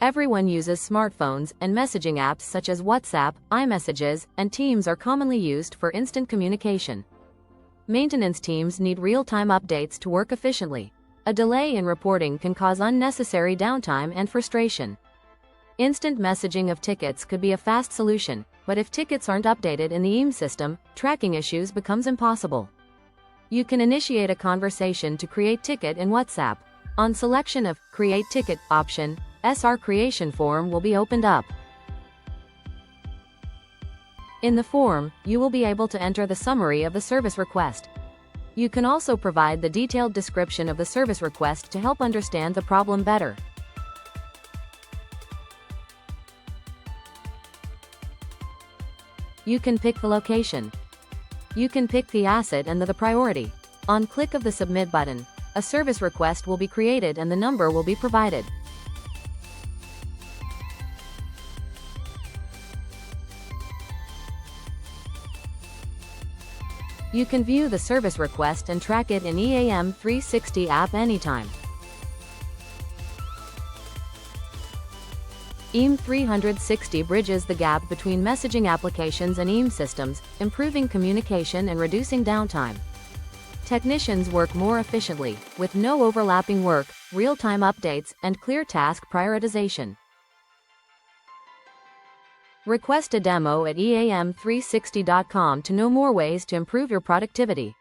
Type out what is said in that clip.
Everyone uses smartphones, and messaging apps such as WhatsApp, iMessages, and Teams are commonly used for instant communication. Maintenance teams need real-time updates to work efficiently. A delay in reporting can cause unnecessary downtime and frustration. Instant messaging of tickets could be a fast solution, but if tickets aren't updated in the EAM system, tracking issues becomes impossible. You can initiate a conversation to create ticket in WhatsApp. On selection of Create Ticket option, SR creation form will be opened up. In the form, you will be able to enter the summary of the service request. You can also provide the detailed description of the service request to help understand the problem better. You can pick the location. You can pick the asset and the priority. On click of the Submit button, a service request will be created and the number will be provided. You can view the service request and track it in EAM360 app anytime. EAM360 bridges the gap between messaging applications and EAM systems, improving communication and reducing downtime. Technicians work more efficiently, with no overlapping work, real-time updates, and clear task prioritization. Request a demo at EAM360.com to know more ways to improve your productivity.